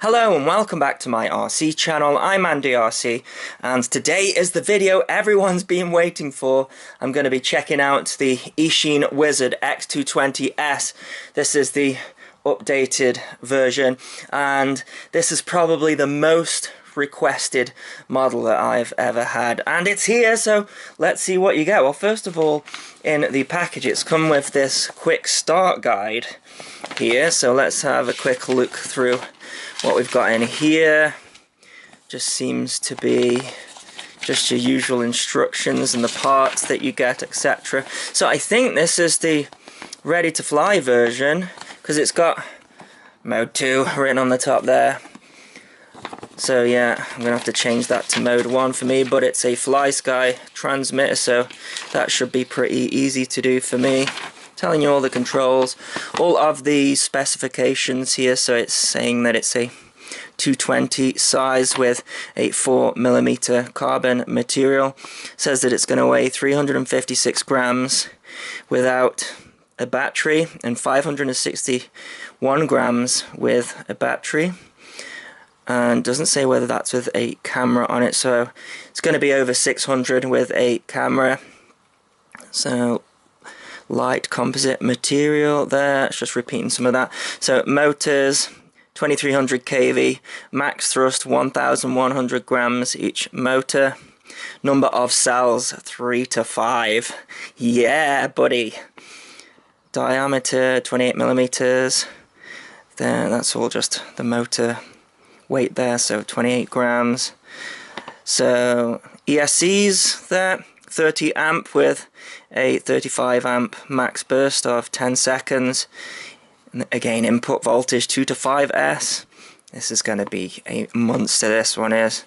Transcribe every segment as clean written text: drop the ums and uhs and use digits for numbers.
Hello and welcome back to my RC channel. I'm AndyRC and today is the video everyone's been waiting for. I'm going to be checking out the Eachine X220S. This is the updated version and this is probably the most requested model that I've ever had, and it's here, so let's see what you get. Well, first of all, in the package it's come with this quick start guide here, so let's have a quick look through what we've got in here. Just seems to be just your usual instructions and the parts that you get, etc. So I think this is the ready to fly version because it's got mode 2 written on the top there. So yeah, I'm gonna have to change that to mode 1 for me, but it's a FlySky transmitter, so that should be pretty easy to do for me. Telling you all the controls, all of the specifications here. So it's saying that it's a 220 size with a 4mm carbon material. Says that it's going to weigh 356 grams without a battery and 561 grams with a battery. And doesn't say whether that's with a camera on it, so it's going to be over 600 with a camera. So light composite material there, it's just repeating some of that. So motors 2300 kV, max thrust 1100 grams each motor, number of cells 3 to 5. Yeah buddy. Diameter 28mm there, that's all just the motor weight there, so 28 grams. So ESCs there, 30 amp with a 35 amp max burst of 10 seconds. And again, input voltage 2 to 5S. This is going to be a monster, this one is.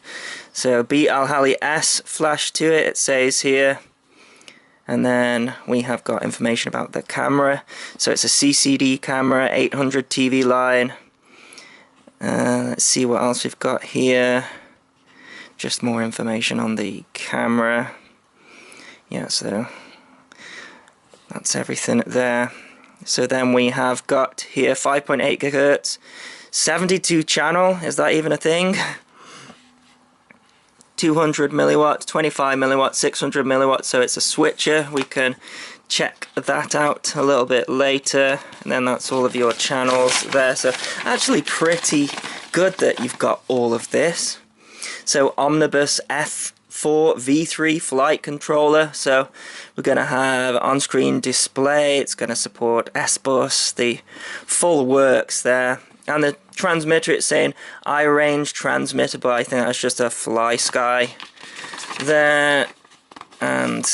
So B Alhali S flash to it, it says here. And then we have got information about the camera. So it's a CCD camera, 800 TV line. Let's see what else we've got here. Just more information on the camera. Yeah, so that's everything there. So then we have got here 5.8 gigahertz, 72 channel, is that even a thing? 200 milliwatts, 25 milliwatts, 600 milliwatts, so it's a switcher. We can check that out a little bit later, and then that's all of your channels there. So actually pretty good that you've got all of this. So Omnibus F4 V3 flight controller, so we're going to have on-screen display, it's going to support S-Bus, the full works there. And the transmitter, it's saying I-range transmitter, but I think that's just a FlySky there. And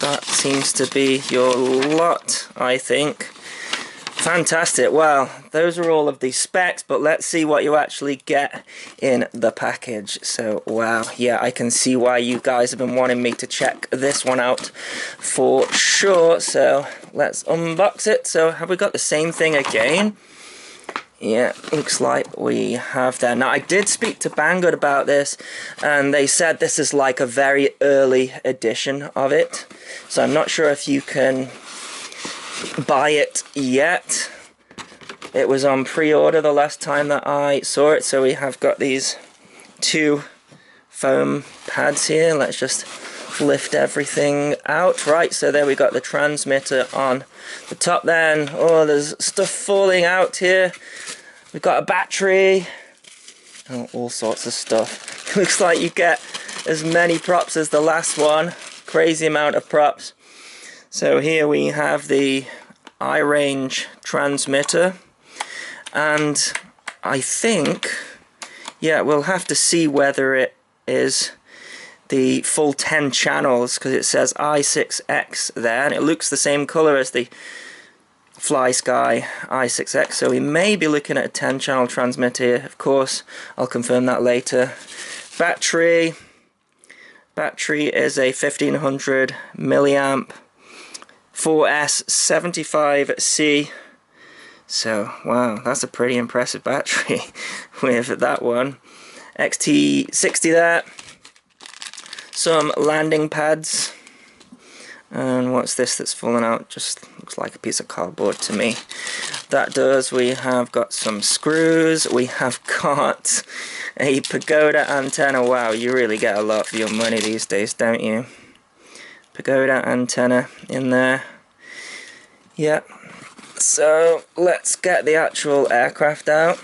that seems to be your lot, I think. Fantastic. Well, those are all of the specs, but let's see what you actually get in the package. So, wow, yeah, I can see why you guys have been wanting me to check this one out for sure. So, let's unbox it. So, have we got the same thing again? Yeah, looks like we have there. Now, I did speak to Banggood about this, and they said this is like a very early edition of it. So, I'm not sure if you can buy it yet. It was on pre-order the last time that I saw it, so we have got these 2 foam pads here. Let's just lift everything out. Right, so there we got the transmitter on the top then. Oh, there's stuff falling out here. We've got a battery, oh, all sorts of stuff. Looks like you get as many props as the last one. Crazy amount of props. So here we have the I-range transmitter, and I think, yeah, we'll have to see whether it is the full 10 channels, because it says i6X there, and it looks the same color as the FlySky i6X, so we may be looking at a 10 channel transmitter. Of course, I'll confirm that later. Battery is a 1500 milliamp 4S75C. So wow, that's a pretty impressive battery with that one. XT60 there. Some landing pads. And what's this that's fallen out? Just looks like a piece of cardboard to me. that does, we have got some screws, we have got a pagoda antenna. Wow, you really get a lot for your money these days, don't you? Pagoda antenna in there. Yep. So let's get the actual aircraft out.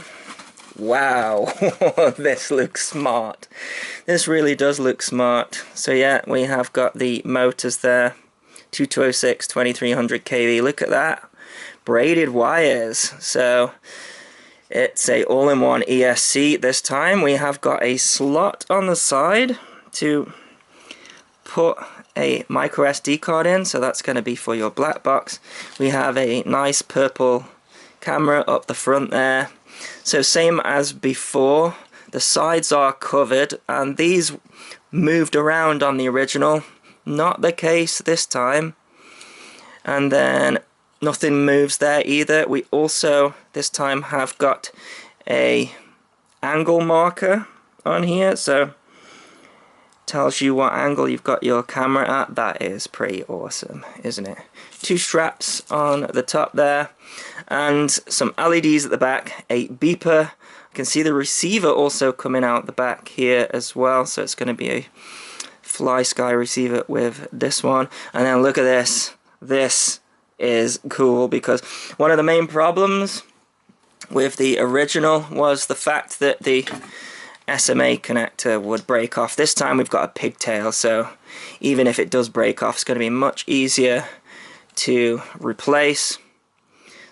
Wow, this looks smart. This really does look smart. So yeah, we have got the motors there. 2206, 2300 kV. Look at that. Braided wires. So it's a all-in-one ESC this time. We have got a slot on the side to put a micro SD card in, so that's going to be for your black box. We have a nice purple camera up the front there. So same as before, the sides are covered, and these moved around on the original. Not the case this time. And then nothing moves there either. We also this time have got a angle marker on here, so tells you what angle you've got your camera at. That is pretty awesome, isn't it? Two straps on the top there, and some LEDs at the back, a beeper. You can see the receiver also coming out the back here as well, so it's going to be a Fly Sky receiver with this one. And then look at this. This is cool, because one of the main problems with the original was the fact that the SMA connector would break off. This time we've got a pigtail, so even if it does break off, it's going to be much easier to replace.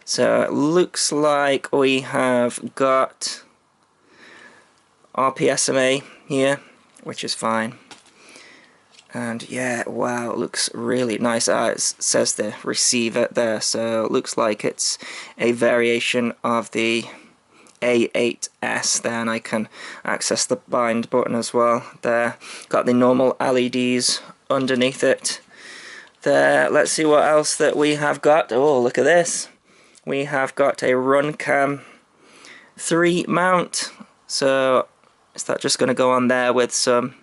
So it looks like we have got RPSMA here, which is fine. And yeah, wow, it looks really nice. It says the receiver there, so it looks like it's a variation of the A8S there, and I can access the bind button as well there. Got the normal LEDs underneath it there. Let's see what else that we have got. Oh, look at this. We have got a Runcam 3 mount. So is that just going to go on there with some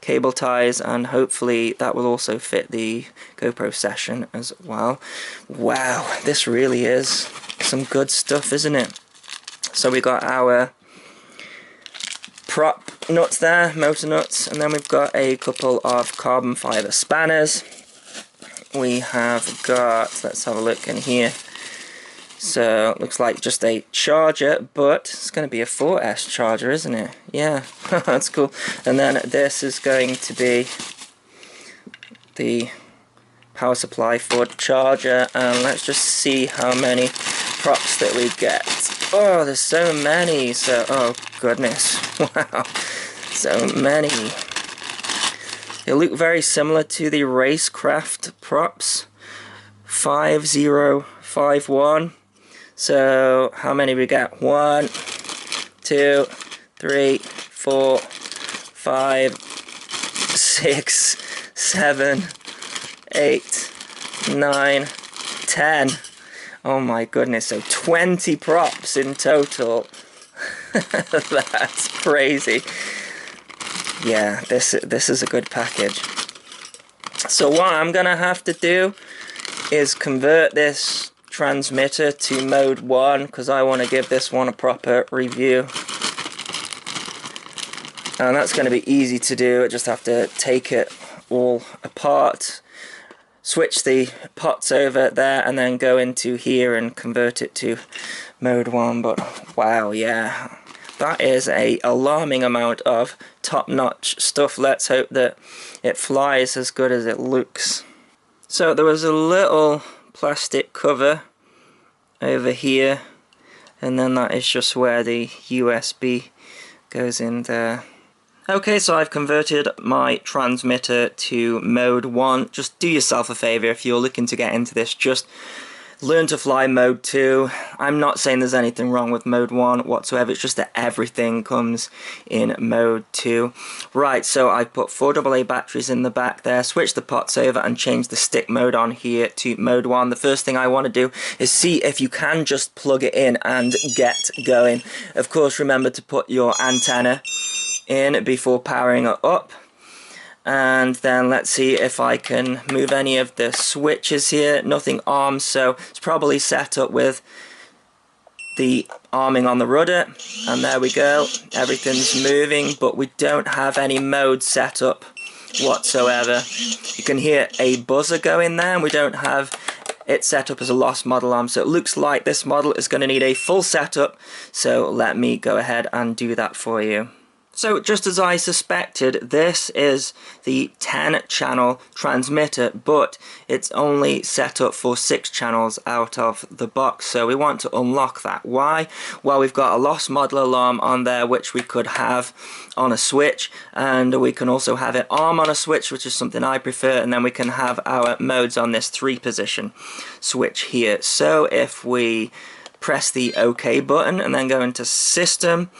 cable ties, and hopefully that will also fit the GoPro session as well. Wow, this really is some good stuff, isn't it? So we got our prop nuts there, motor nuts, and then we've got a couple of carbon fiber spanners. We have got, let's have a look in here. So it looks like just a charger, but it's going to be a 4S charger, isn't it? Yeah, that's cool. And then this is going to be the power supply for the charger, and let's just see how many props that we get. Oh, there's so many. So, oh goodness, wow, so many. They look very similar to the Racecraft props. 5051. So how many we got? 1, 2, 3, 4, 5, 6, 7, 8, 9, 10. Oh my goodness, so 20 props in total. That's crazy. Yeah, this is a good package. So what I'm gonna have to do is convert this transmitter to mode 1, because I want to give this one a proper review. And that's going to be easy to do. I just have to take it all apart, switch the pots over there, and then go into here and convert it to mode 1. But wow, yeah, that is a alarming amount of top-notch stuff. Let's hope that it flies as good as it looks. So there was a little plastic cover over here, and then that is just where the USB goes in there. Okay, so I've converted my transmitter to mode 1. Just do yourself a favor if you're looking to get into this, just learn to fly mode 2. I'm not saying there's anything wrong with mode 1 whatsoever, it's just that everything comes in mode 2. Right, so I put 4 AA batteries in the back there, switch the pots over and change the stick mode on here to mode 1. The first thing I want to do is see if you can just plug it in and get going. Of course, remember to put your antenna in before powering it up. And then let's see if I can move any of the switches here. Nothing armed, so it's probably set up with the arming on the rudder, and there we go, everything's moving, but we don't have any mode set up whatsoever. You can hear a buzzer going there, and we don't have it set up as a lost model arm, so it looks like this model is going to need a full setup, so let me go ahead and do that for you. So just as I suspected, this is the 10 channel transmitter, but it's only set up for 6 channels out of the box, so we want to unlock that. Why? Well, we've got a lost model alarm on there which we could have on a switch, and we can also have it arm on a switch, which is something I prefer, and then we can have our modes on this 3-position switch here. So if we press the OK button and then go into System,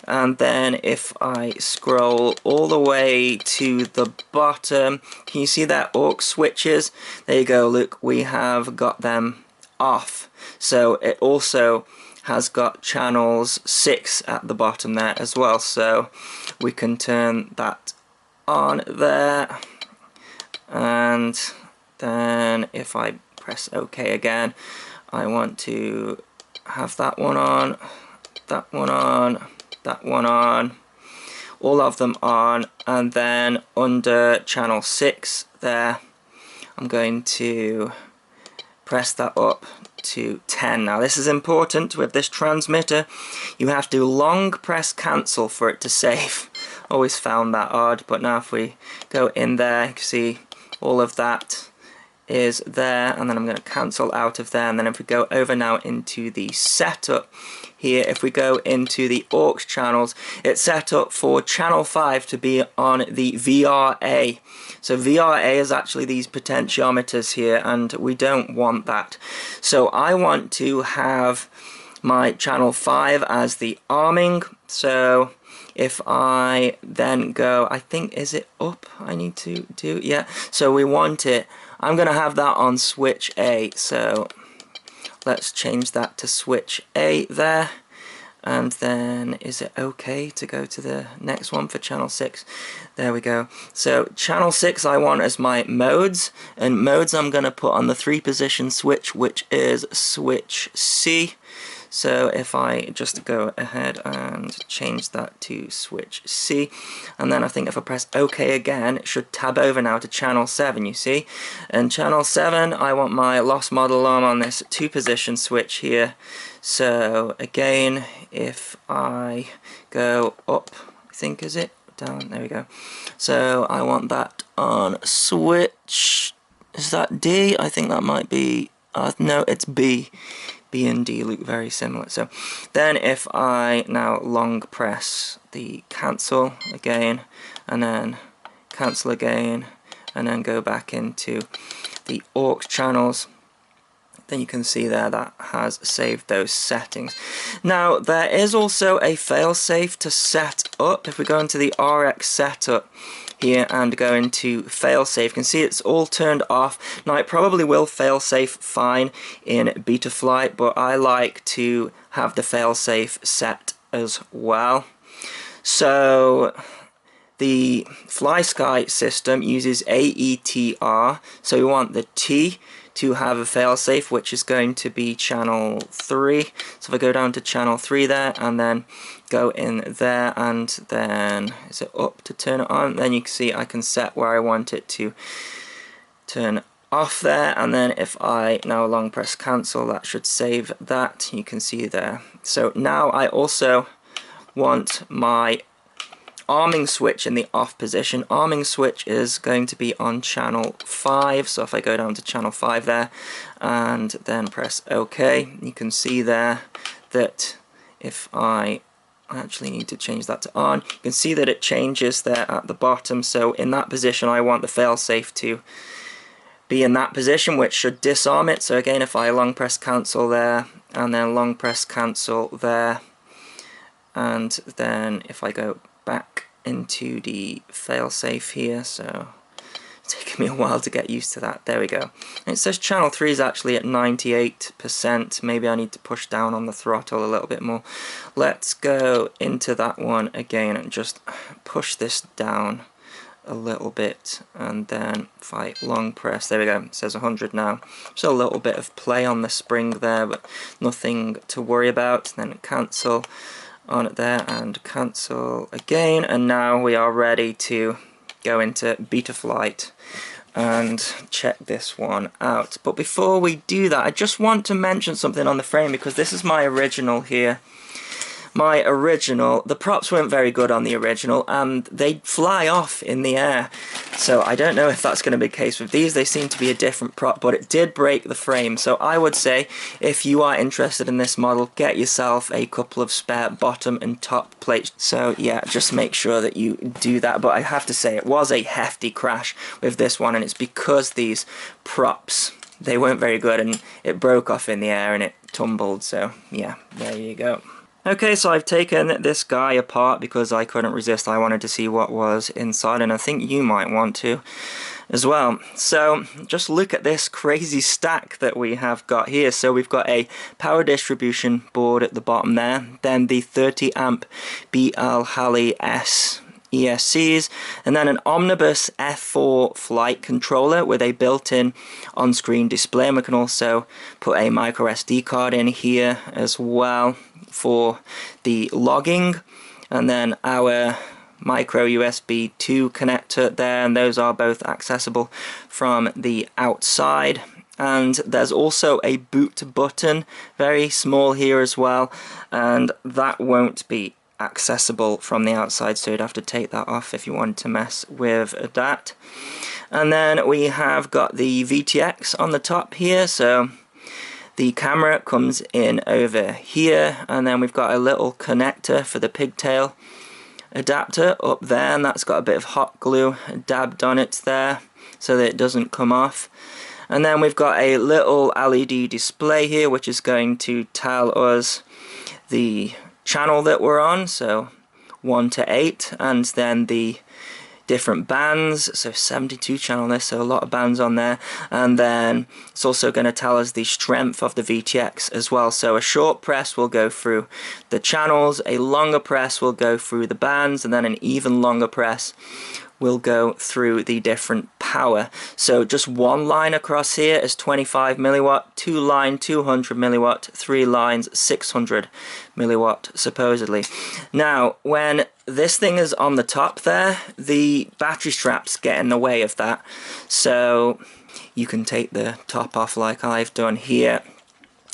and then if I scroll all the way to the bottom, can you see that aux switches? There you go, look, we have got them off. So it also has got channels 6 at the bottom there as well, so we can turn that on there. And then if I press OK again, I want to have that one on, that one on, that one on, all of them on, and then under channel 6 there, I'm going to press that up to 10. Now this is important with this transmitter, you have to long press cancel for it to save. Always found that odd, but now if we go in there, you can see all of that is there, and then I'm going to cancel out of there, and then if we go over now into the setup here, if we go into the aux channels, it's set up for channel 5 to be on the VRA. So VRA is actually these potentiometers here, and we don't want that. So I want to have my channel 5 as the arming. So if I then go, I think, is it up I need to do? Yeah, so we want it, I'm going to have that on switch A, so let's change that to switch A there, and then is it okay to go to the next one for channel 6? There we go. So channel 6 I want as my modes, and modes I'm going to put on the 3-position switch, which is switch C. So if I just go ahead and change that to switch C, and then I think if I press OK again, it should tab over now to channel 7, you see. And channel 7, I want my lost model alarm on this 2-position switch here. So again, if I go up, I think, is it? Down, there we go. So I want that on switch, is that D? I think that might be, no, it's B. B and D look very similar. So then if I now long press the cancel again, and then cancel again, and then go back into the aux channels, then you can see there that has saved those settings. Now there is also a failsafe to set up. If we go into the RX setup here and go into failsafe, you can see it's all turned off. Now it probably will failsafe fine in Betaflight, but I like to have the failsafe set as well. So the FlySky system uses AETR, so we want the T to have a failsafe, which is going to be channel 3. So if I go down to channel 3 there, and then go in there, and then is it up to turn it on, then you can see I can set where I want it to turn off there, and then if I now long press cancel, that should save that, you can see there. So now I also want my arming switch in the off position. Arming switch is going to be on channel 5, so if I go down to channel 5 there and then press OK, you can see there that if I actually need to change that to on, you can see that it changes there at the bottom. So in that position I want the failsafe to be in that position, which should disarm it. So again, if I long press cancel there and then long press cancel there, and then if I go back into the failsafe here, so it's taken me a while to get used to that. There we go. And it says channel 3 is actually at 98%. Maybe I need to push down on the throttle a little bit more. Let's go into that one again and just push this down a little bit, and then if I long press, there we go, it says 100 now. So a little bit of play on the spring there, but nothing to worry about. Then cancel on it there, and cancel again, and now we are ready to go into Betaflight and check this one out. But before we do that, I just want to mention something on the frame, because this is my original here. My original, the props weren't very good on the original, and they fly off in the air. So I don't know if that's going to be the case with these. They seem to be a different prop, but it did break the frame. So I would say, if you are interested in this model, get yourself a couple of spare bottom and top plates. So yeah, just make sure that you do that. But I have to say, it was a hefty crash with this one, and it's because these props, they weren't very good, and it broke off in the air and it tumbled. So yeah, there you go. Okay, so I've taken this guy apart because I couldn't resist. I wanted to see what was inside, and I think you might want to as well. So just look at this crazy stack that we have got here. So we've got a power distribution board at the bottom there, then the 30 amp BL Halley S ESCs, and then an Omnibus F4 flight controller with a built-in on-screen display. And we can also put a micro SD card in here as well for the logging, and then our micro USB 2 connector there, and those are both accessible from the outside. And there's also a boot button, very small here as well, and that won't be accessible from the outside, so you'd have to take that off if you wanted to mess with that. And then we have got the VTX on the top here, so the camera comes in over here, and then we've got a little connector for the pigtail adapter up there, and that's got a bit of hot glue dabbed on it there so that it doesn't come off. And then we've got a little LED display here which is going to tell us the channel that we're on, so 1 to 8, and then the different bands, so 72 channel there, so a lot of bands on there. And then it's also going to tell us the strength of the VTX as well. So a short press will go through the channels, a longer press will go through the bands, and then an even longer press will go through the different power. So just one line across here is 25 milliwatt, two line 200 milliwatt, three lines 600 milliwatt supposedly. Now when this thing is on the top there, the battery straps get in the way of that, so you can take the top off like I've done here.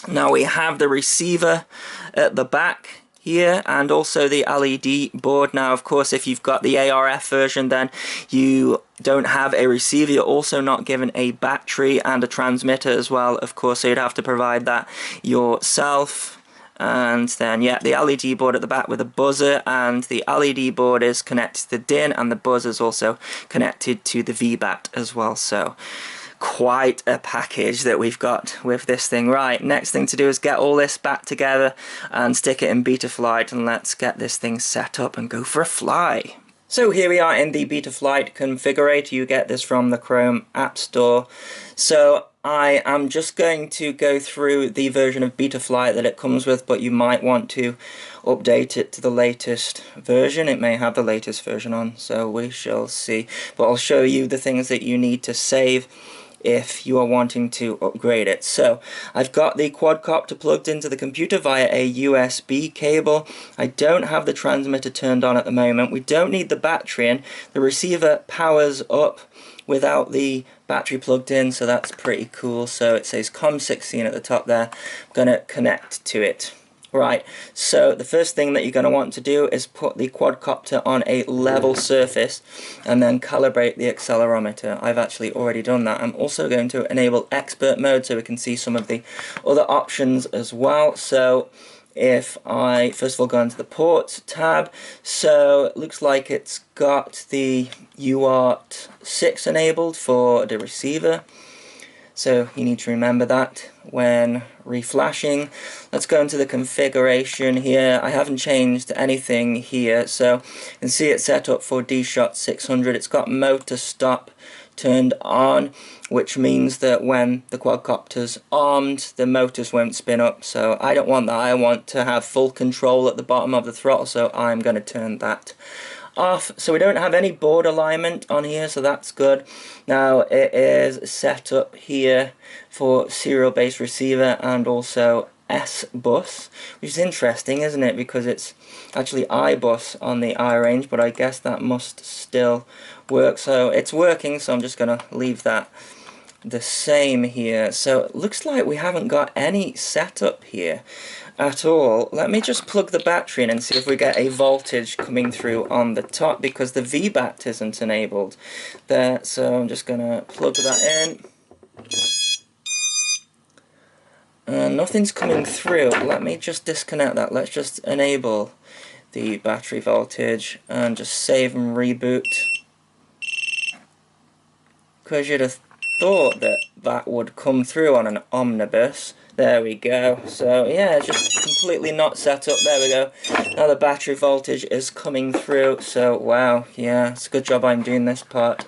Now we have the receiver at the back here, and also the LED board. Now of course if you've got the ARF version, then you don't have a receiver. You're also not given a battery and a transmitter as well, of course, so you'd have to provide that yourself. And then yeah, the LED board at the back with a buzzer, and the LED board is connected to the DIN, and the buzzer is also connected to the VBAT as well. So quite a package that we've got with this thing. Right, next thing to do is get all this back together and stick it in Betaflight, and let's get this thing set up and go for a fly. So here we are in the Betaflight configurator. You get this from the Chrome App Store. So I am just going to go through the version of Betaflight that it comes with, but you might want to update it to the latest version. It may have the latest version on, so we shall see. But I'll show you the things that you need to save if you are wanting to upgrade it. So I've got the quadcopter plugged into the computer via a USB cable. I don't have the transmitter turned on at the moment. We don't need the battery in. The receiver powers up without the battery plugged in, so that's pretty cool. So it says COM16 at the top there. I'm going to connect to it. Right, so the first thing that you're going to want to do is put the quadcopter on a level surface and then calibrate the accelerometer. I've actually already done that. I'm also going to enable expert mode so we can see some of the other options as well. So if I first of all go into the ports tab, so it looks like it's got the UART 6 enabled for the receiver. So you need to remember that when reflashing. Let's go into the configuration here. I haven't changed anything here, so you can see it's set up for D-Shot 600. It's got motor stop turned on, which means that when the quadcopter's armed, the motors won't spin up. So I don't want that. I want to have full control at the bottom of the throttle, so I'm going to turn that off, so we don't have any board alignment on here, so that's good. Now it is set up here for serial based receiver and also S-bus, which is interesting, isn't it, because it's actually I-bus on the I-range, but I guess that must still work. So it's working, so I'm just going to leave that the same here. So it looks like we haven't got any setup here at all. Let me just plug the battery in and see if we get a voltage coming through on the top, because the VBAT isn't enabled there. So I'm just going to plug that in. Nothing's coming through. Let me just disconnect that. Let's just enable the battery voltage and just save and reboot, because you'd have thought that that would come through on an omnibus. There we go. So yeah, it's just completely not set up. There we go. Now the battery voltage is coming through. So wow, yeah, it's a good job I'm doing this part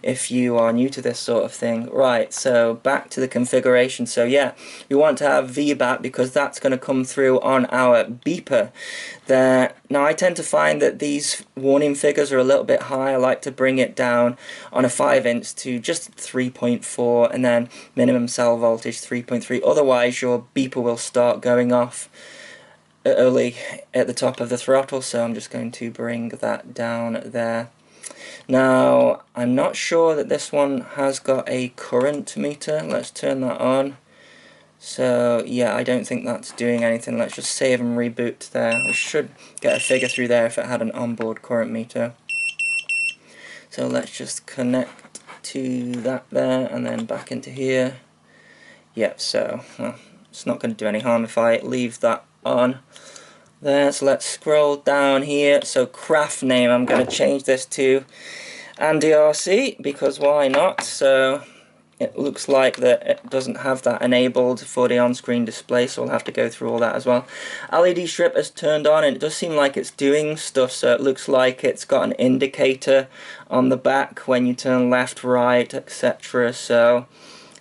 if you are new to this sort of thing. Right, so back to the configuration. So yeah, we want to have VBAT because that's going to come through on our beeper there. Now I tend to find that these warning figures are a little bit high. I like to bring it down on a 5" to just 3.4, and then minimum cell voltage 3.3. Otherwise your beeper will start going off early at the top of the throttle. So I'm just going to bring that down there. Now, I'm not sure that this one has got a current meter. Let's turn that on. So, yeah, I don't think that's doing anything. Let's just save and reboot there. We should get a figure through there if it had an onboard current meter. So let's just connect to that there and then back into here. Yep, so it's not going to do any harm if I leave that on there. So let's scroll down here. So craft name, I'm going to change this to AndyRC, because why not? So it looks like that it doesn't have that enabled for the on-screen display, so we'll have to go through all that as well. LED strip is turned on, and it does seem like it's doing stuff. So it looks like it's got an indicator on the back when you turn left, right, etc. So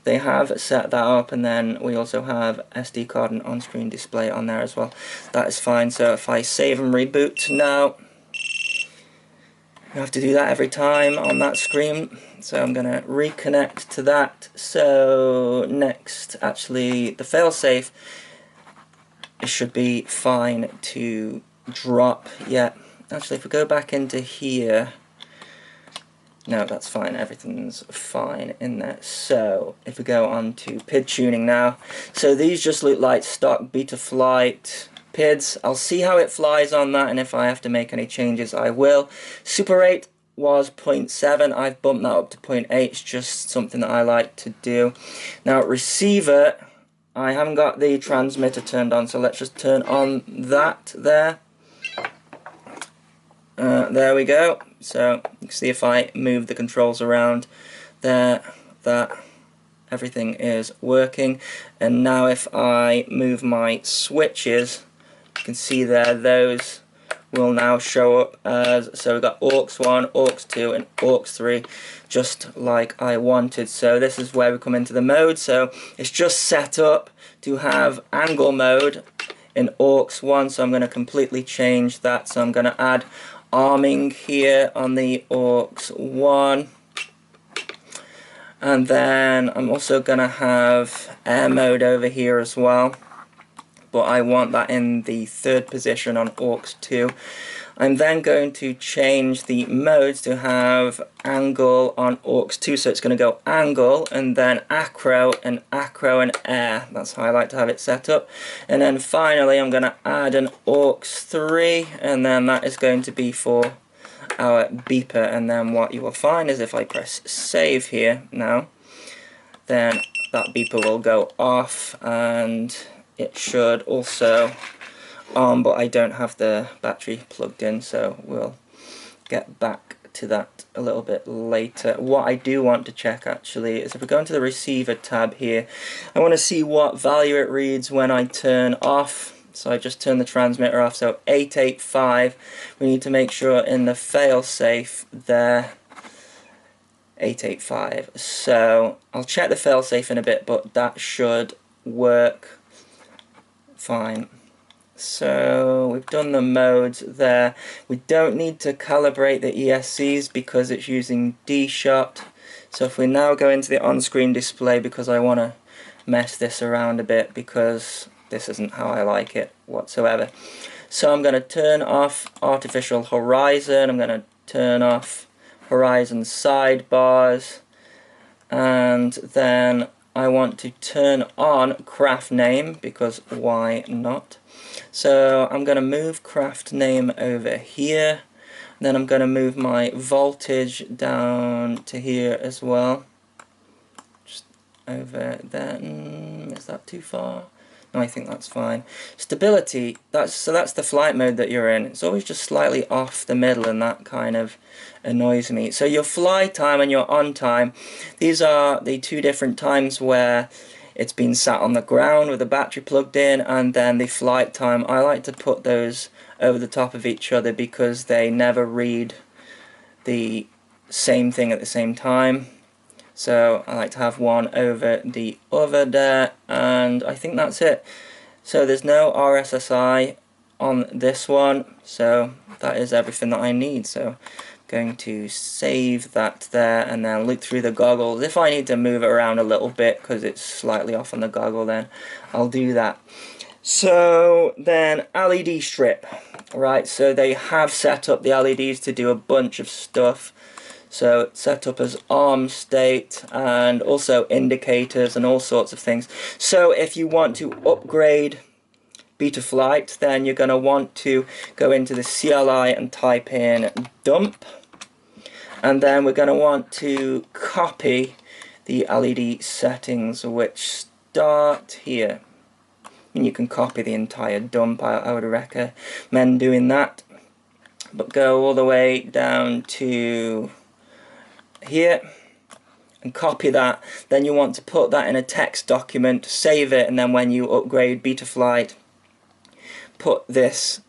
they have set that up, and then we also have SD card and on-screen display on there as well. That is fine. So if I save and reboot now, you have to do that every time on that screen. So I'm going to reconnect to that. So next, actually, the failsafe, it should be fine to drop. Yeah, actually, if we go back into here, no, that's fine, everything's fine in there. So if we go on to PID tuning now, so these just look like stock Betaflight PIDs. I'll see how it flies on that, and if I have to make any changes I will. Super rate was 0.7, I've bumped that up to 0.8, it's just something that I like to do. Now receiver, I haven't got the transmitter turned on, so let's just turn on that there. There we go. So you can see if I move the controls around there, that everything is working. And now if I move my switches, you can see there those will now show up as, so we've got aux 1, aux 2 and aux 3, just like I wanted. So this is where we come into the mode. So it's just set up to have angle mode in aux 1, so I'm going to completely change that. So I'm going to add arming here on the aux 1, and then I'm also going to have air mode over here as well, but I want that in the 3rd position on aux 2. I'm then going to change the modes to have angle on aux 2, so it's going to go angle and then acro and air. That's how I like to have it set up. And then finally I'm going to add an aux 3, and then that is going to be for our beeper. And then what you will find is if I press save here now, then that beeper will go off, and it should also on, but I don't have the battery plugged in, so we'll get back to that a little bit later. What I do want to check actually is if we go into the receiver tab here, I want to see what value it reads when I turn off. So I just turn the transmitter off, so 885. We need to make sure in the failsafe there, 885. So I'll check the failsafe in a bit, but that should work fine. So we've done the modes there. We don't need to calibrate the ESCs because it's using D-Shot. So if we now go into the on-screen display, because I want to mess this around a bit because this isn't how I like it whatsoever. So I'm going to turn off artificial horizon, I'm going to turn off horizon sidebars, and then I want to turn on craft name because why not? So I'm going to move craft name over here, then I'm going to move my voltage down to here as well. Over there. Is that too far? No, I think that's fine. Stability, that's the flight mode that you're in. It's always just slightly off the middle, and that kind of annoys me. So your fly time and your on time, these are the two different times where it's been sat on the ground with the battery plugged in, and then the flight time. I like to put those over the top of each other because they never read the same thing at the same time. So I like to have one over the other there, and I think that's it. So there's no RSSI on this one, so that is everything that I need. So I'm going to save that there and then look through the goggles. If I need to move it around a little bit because it's slightly off on the goggle, then I'll do that. So then LED strip, right, so they have set up the LEDs to do a bunch of stuff. So it's set up as arm state and also indicators and all sorts of things. So if you want to upgrade Betaflight, then you're going to want to go into the CLI and type in dump. And then we're going to want to copy the LED settings, which start here. And you can copy the entire dump. I would recommend doing that. But go all the way down to here and copy that. Then you want to put that in a text document, save it, and then when you upgrade Betaflight, put this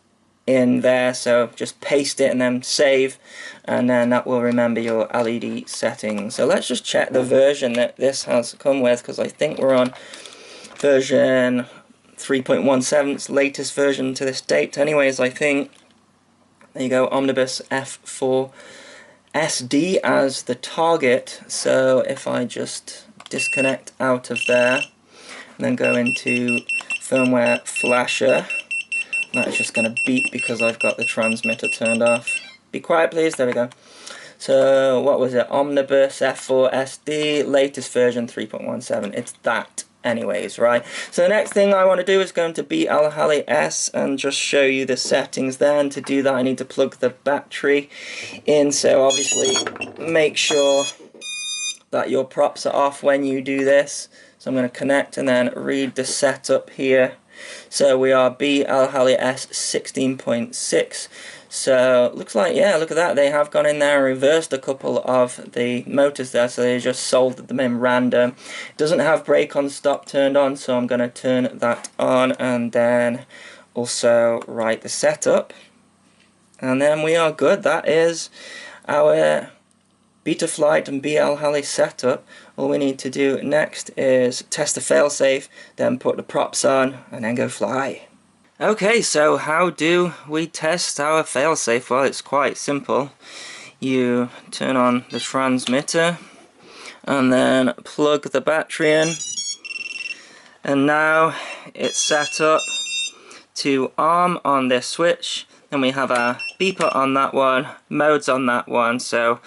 in there. So just paste it and then save, and then that will remember your LED settings. So let's just check the version that this has come with, because I think we're on version 3.17, it's latest version to this date anyways, I think. There you go, Omnibus F4 SD as the target. So if I just disconnect out of there and then go into firmware flasher, that's just going to beep because I've got the transmitter turned off. Be quiet please, there we go. So what was it, Omnibus F4 SD, latest version 3.17, it's that anyways, right? So the next thing I want to do is go into BLHali and just show you the settings there, and to do that I need to plug the battery in. So obviously make sure that your props are off when you do this. So I'm going to connect and then read the setup here. So we are BLHali 16.6. So looks like, yeah, look at that, they have gone in there and reversed a couple of the motors there, so they just soldered them in random. It doesn't have brake on stop turned on, so I'm going to turn that on and then also write the setup, and then we are good. That is our Betaflight and BLHali setup. All we need to do next is test the failsafe, then put the props on and then go fly. Okay, so how do we test our failsafe? Well, it's quite simple. You turn on the transmitter and then plug the battery in, and now it's set up to arm on this switch. Then we have our beeper on that one, modes on that one, so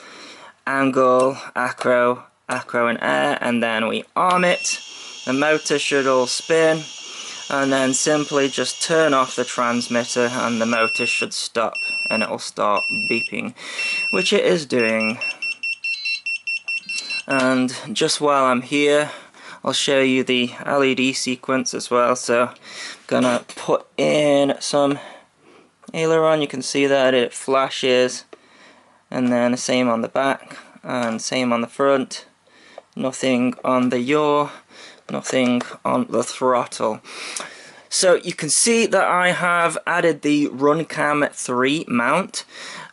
angle, acro, and air, and then we arm it. The motor should all spin, and then simply just turn off the transmitter and the motor should stop and it will start beeping, which it is doing. And just while I'm here, I'll show you the LED sequence as well. So I'm gonna put in some aileron. You can see that it flashes, and then the same on the back and same on the front. Nothing on the yaw, nothing on the throttle. So you can see that I have added the Runcam 3 mount.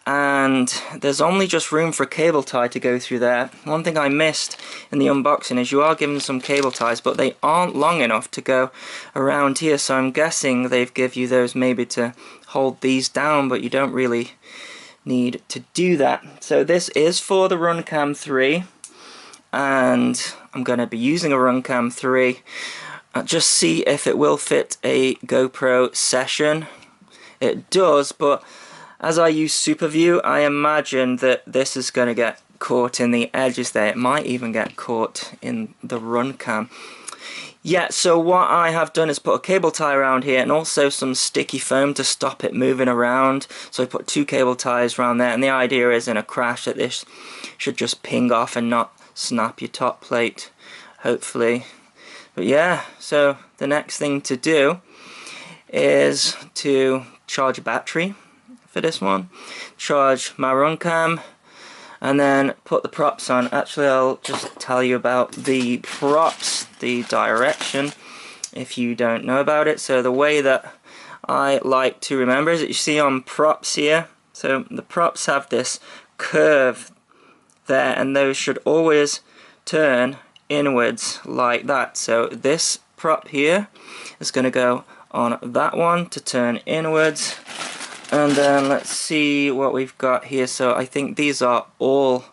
and there's only just room for a cable tie to go through there. One thing I missed in the unboxing is you are given some cable ties, but they aren't long enough to go around here, so I'm guessing they've give you those maybe to hold these down, but you don't really need to do that. So this is for the Runcam 3, and I'm going to be using a Runcam 3. Just see if it will fit a GoPro session. It does, but as I use Super View, I imagine that this is going to get caught in the edges there. It might even get caught in the Runcam. Yeah, so what I have done is put a cable tie around here and also some sticky foam to stop it moving around. So I put 2 cable ties around there, and the idea is in a crash that this should just ping off and not snap your top plate, hopefully. But yeah, so the next thing to do is to charge a battery for this one, charge my Runcam, and then put the props on. Actually, I'll just tell you about the props, the direction, if you don't know about it. So the way that I like to remember is that you see on props here, so the props have this curve there, and those should always turn inwards like that. So this prop here is going to go on that one to turn inwards. And then let's see what we've got here. So I think these are all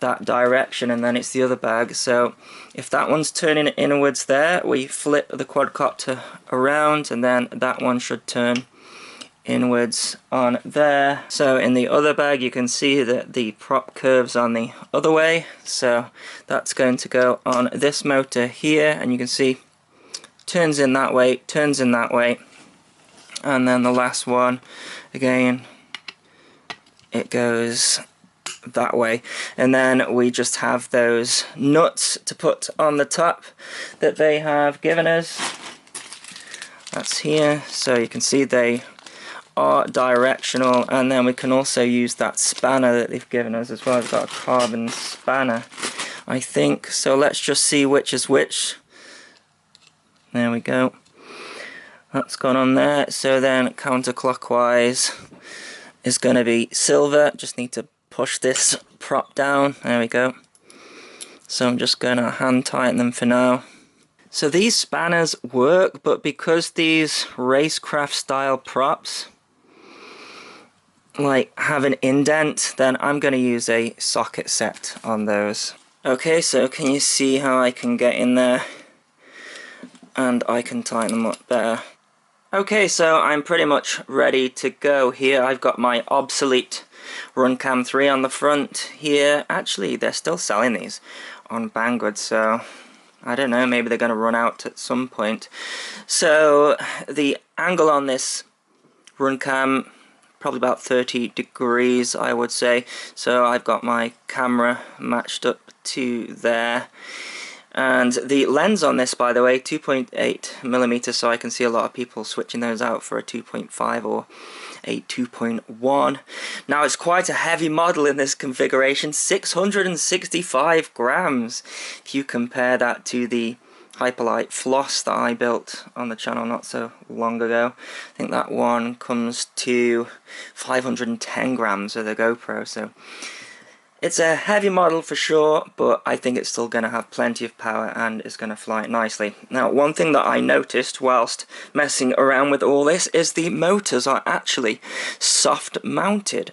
that direction, and then it's the other bag. So if that one's turning inwards there, we flip the quadcopter around, and then that one should turn inwards on there. So in the other bag you can see that the prop curves on the other way, so that's going to go on this motor here, and you can see turns in that way, turns in that way. And then the last one, again, it goes that way. And then we just have those nuts to put on the top that they have given us. That's here, so you can see they are directional, and then we can also use that spanner that they've given us as well. We've got a carbon spanner, I think. So let's just see which is which. There we go. That's gone on there. So then counterclockwise is going to be silver. Just need to push this prop down. There we go. So I'm just going to hand tighten them for now. So these spanners work, but because these racecraft style props like have an indent, then I'm going to use a socket set on those. Okay, so can you see how I can get in there and I can tighten them up better? Okay, so I'm pretty much ready to go here. I've got my obsolete Runcam 3 on the front here. Actually, they're still selling these on Banggood, so I don't know, maybe they're going to run out at some point. So the angle on this Runcam, probably about 30 degrees, I would say. So I've got my camera matched up to there. And the lens on this, by the way, 2.8mm, so I can see a lot of people switching those out for a 2.5 or a 2.1. Now it's quite a heavy model in this configuration, 665 grams. If you compare that to the Hyperlight Floss that I built on the channel not so long ago, I think that one comes to 510 grams of the GoPro, so it's a heavy model for sure, but I think it's still going to have plenty of power and is going to fly nicely. Now, one thing that I noticed whilst messing around with all this is the motors are actually soft mounted.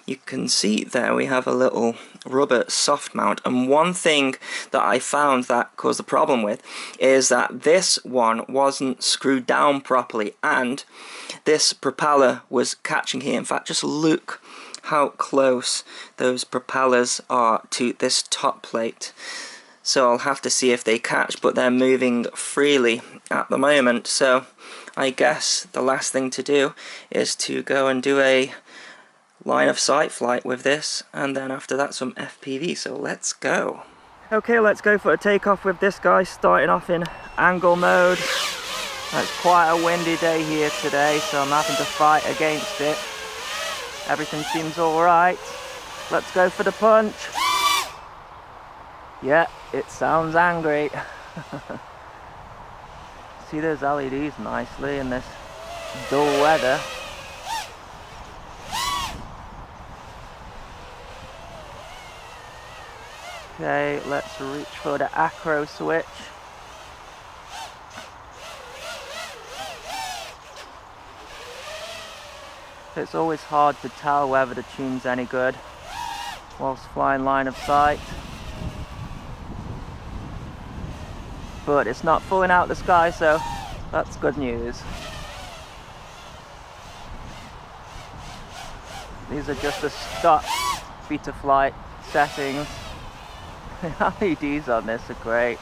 You can see there we have a little rubber soft mount, and one thing that I found that caused a problem with is that this one wasn't screwed down properly, and this propeller was catching here. In fact, just look how close those propellers are to this top plate. So I'll have to see if they catch, but they're moving freely at the moment. So I guess the last thing to do is to go and do a line of sight flight with this, and then after that some FPV, so let's go. Okay, let's go for a takeoff with this guy, starting off in angle mode. It's quite a windy day here today, so I'm having to fight against it. Everything seems alright. Let's go for the punch. Yeah, it sounds angry. See those LEDs nicely in this dull weather. Okay, let's reach for the acro switch. It's always hard to tell whether the tune's any good whilst flying line of sight. But it's not falling out the sky, so that's good news. These are just the stock Betaflight settings. The LEDs on this are great.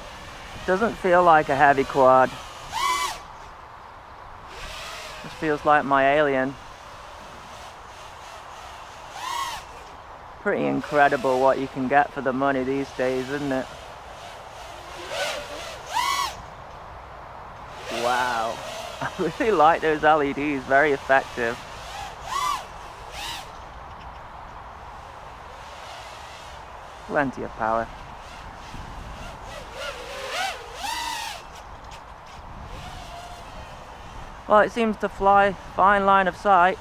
Doesn't feel like a heavy quad. Just feels like my Alien. Pretty incredible what you can get for the money these days, isn't it? Wow, I really like those LEDs, very effective. Plenty of power. Well, it seems to fly fine line of sight.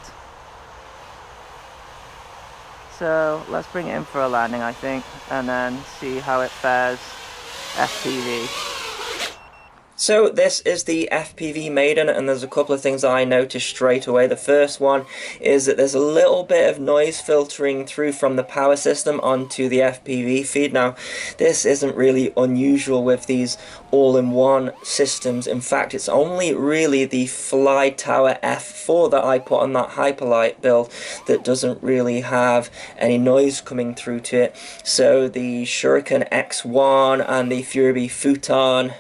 So let's bring it in for a landing, I think, and then see how it fares FPV. So this is the FPV Maiden, and there's a couple of things that I noticed straight away. The first one is that there's a little bit of noise filtering through from the power system onto the FPV feed. Now, this isn't really unusual with these all-in-one systems. In fact, it's only really the Fly Tower F4 that I put on that Hyperlight build that doesn't really have any noise coming through to it. So the Shuriken X1 and the Fury Futon,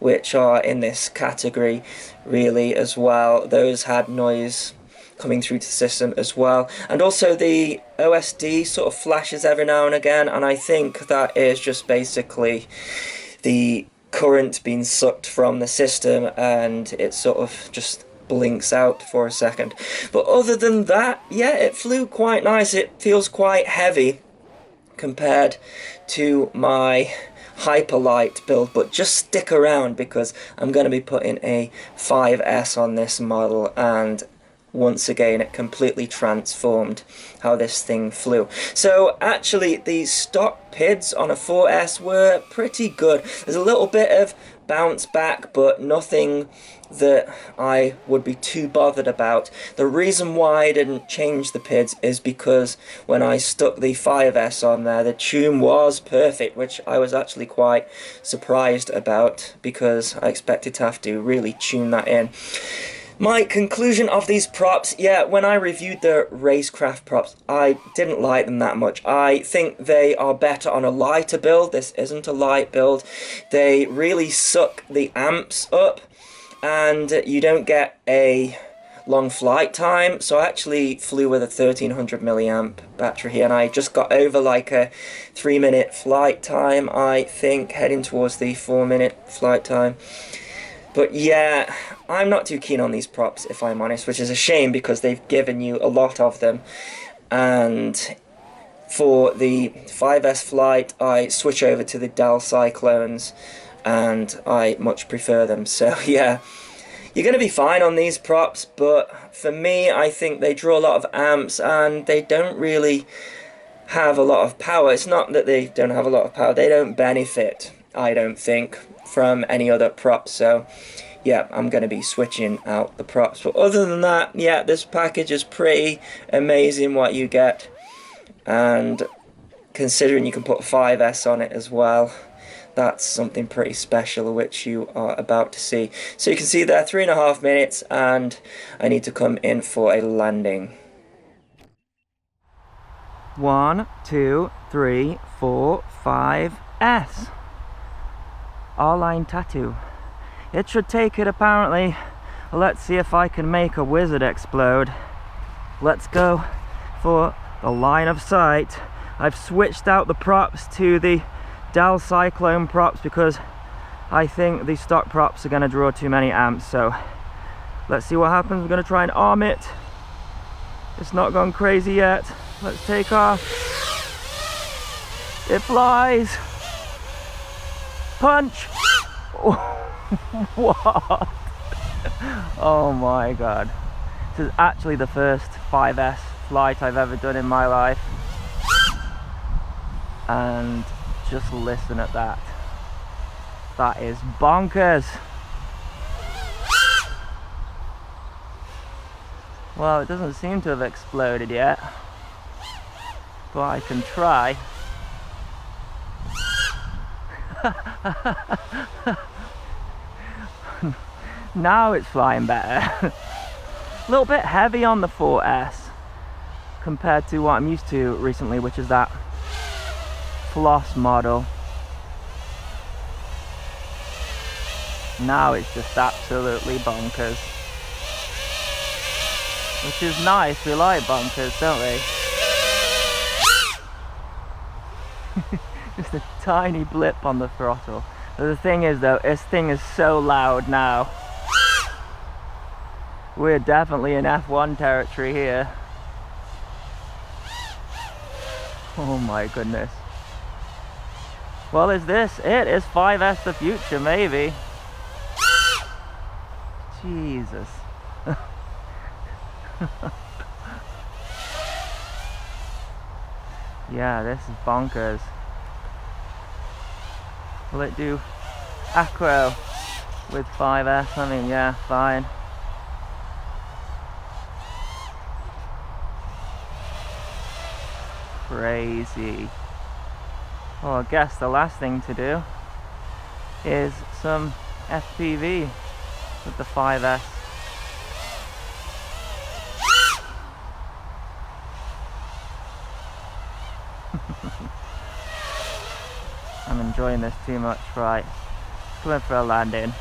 which are in this category really as well, those had noise coming through to the system as well. And also the OSD sort of flashes every now and again, and I think that is just basically the current being sucked from the system, and it sort of just blinks out for a second. But other than that, yeah, it flew quite nice. It feels quite heavy compared to my Hyperlight build, but just stick around because I'm going to be putting a 5S on this model, and once again it completely transformed how this thing flew. So actually the stock PIDs on a 4S were pretty good. There's a little bit of bounce back, but nothing that I would be too bothered about. The reason why I didn't change the PIDs is because when I stuck the 5S on there, the tune was perfect, which I was actually quite surprised about because I expected to have to really tune that in. My conclusion of these props, yeah, when I reviewed the Racecraft props, I didn't like them that much. I think they are better on a lighter build. This isn't a light build. They really suck the amps up, and you don't get a long flight time. So I actually flew with a 1300 milliamp battery, and I just got over like a 3-minute flight time, I think, heading towards the 4-minute flight time. But yeah, I'm not too keen on these props, if I'm honest, which is a shame because they've given you a lot of them. And for the 5S flight, I switch over to the Dell Cyclones, and I much prefer them. So yeah, you're going to be fine on these props, but for me, I think they draw a lot of amps and they don't really have a lot of power. It's not that they don't have a lot of power, they don't benefit, I don't think, from any other props. So yeah, I'm going to be switching out the props. But other than that, yeah, this package is pretty amazing what you get, and considering you can put 5S on it as well, that's something pretty special which you are about to see. So you can see there 3.5 minutes, and I need to come in for a landing. 1, 2, 3, 4, 5 S. R-line Tattu. It should take it apparently. Let's see if I can make a wizard explode. Let's go for the line of sight. I've switched out the props to the Dell Cyclone props because I think the stock props are going to draw too many amps. So let's see what happens. We're going to try and arm it. It's not gone crazy yet. Let's take off. It flies. Punch. What? Oh my god. This is actually the first 5S flight I've ever done in my life. And Just listen at that. That is bonkers. Well, it doesn't seem to have exploded yet, but I can try. Now it's flying better. A little bit heavy on the 4S compared to what I'm used to recently, which is that floss model. Now it's just absolutely bonkers, which is nice. We like bonkers, don't we? Just a tiny blip on the throttle. But the thing is though, this thing is so loud now. We're definitely in F1 territory here. Oh my goodness. Well, is this it? Is 5S the future, maybe? Jesus. Yeah, this is bonkers. Will it do acro with 5S? I mean, yeah, fine. Crazy. Well, I guess the last thing to do is some FPV with the 5S. I'm enjoying this too much, right? Going for a landing.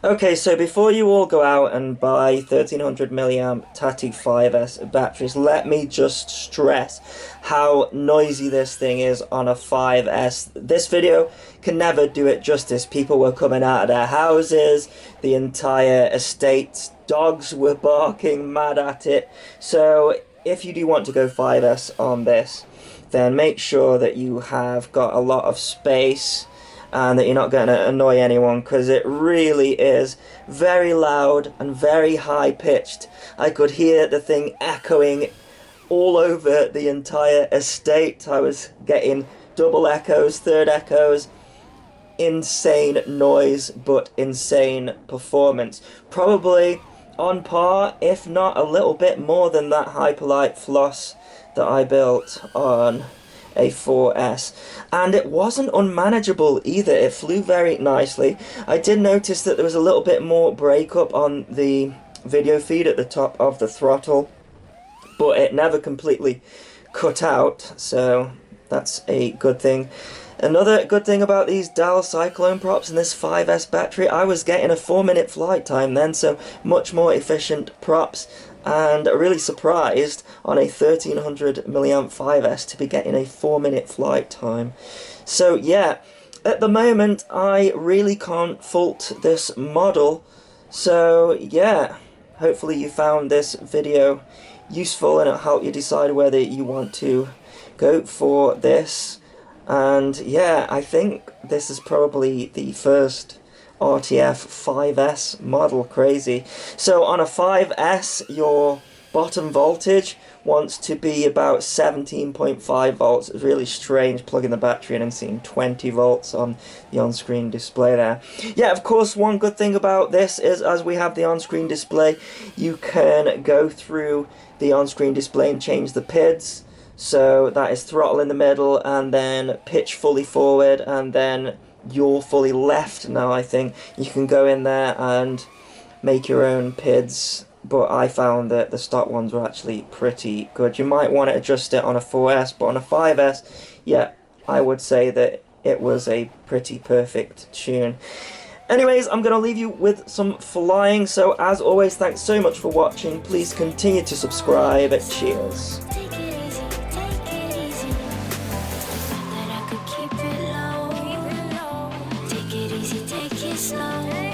Okay, so before you all go out and buy 1300 milliamp Tattu 5S batteries, let me just stress how noisy this thing is on a 5S. This video can never do it justice. People were coming out of their houses, the entire estate's dogs were barking mad at it. So if you do want to go 5S on this, then make sure that you have got a lot of space and that you're not going to annoy anyone, because it really is very loud and very high pitched. I could hear the thing echoing all over the entire estate. I was getting double echoes, third echoes. Insane noise, but insane performance. Probably on par, if not a little bit more than that Hyperlight Floss that I built on a 4S, and it wasn't unmanageable either. It flew very nicely. I did notice that there was a little bit more breakup on the video feed at the top of the throttle, but it never completely cut out, so that's a good thing. Another good thing about these DJI Cyclone props and this 5S battery, I was getting a 4-minute flight time then, so much more efficient props, and really surprised on a 1300 milliamp 5S to be getting a 4-minute flight time. So yeah, at the moment I really can't fault this model. So yeah, hopefully you found this video useful and it'll help you decide whether you want to go for this. And yeah, I think this is probably the first RTF 5S model. Crazy. So on a 5S, your bottom voltage wants to be about 17.5 volts. It's really strange plugging the battery in and seeing 20 volts on the on-screen display there. Yeah, of course, one good thing about this is as we have the on-screen display, you can go through the on-screen display and change the PIDs. So that is throttle in the middle and then pitch fully forward and then you're fully left. Now I think you can go in there and make your own PIDs, but I found that the stock ones were actually pretty good. You might want to adjust it on a 4S, but on a 5S, yeah, I would say that it was a pretty perfect tune. Anyways, I'm going to leave you with some flying, so as always, thanks so much for watching. Please continue to subscribe. Cheers. Take it slow.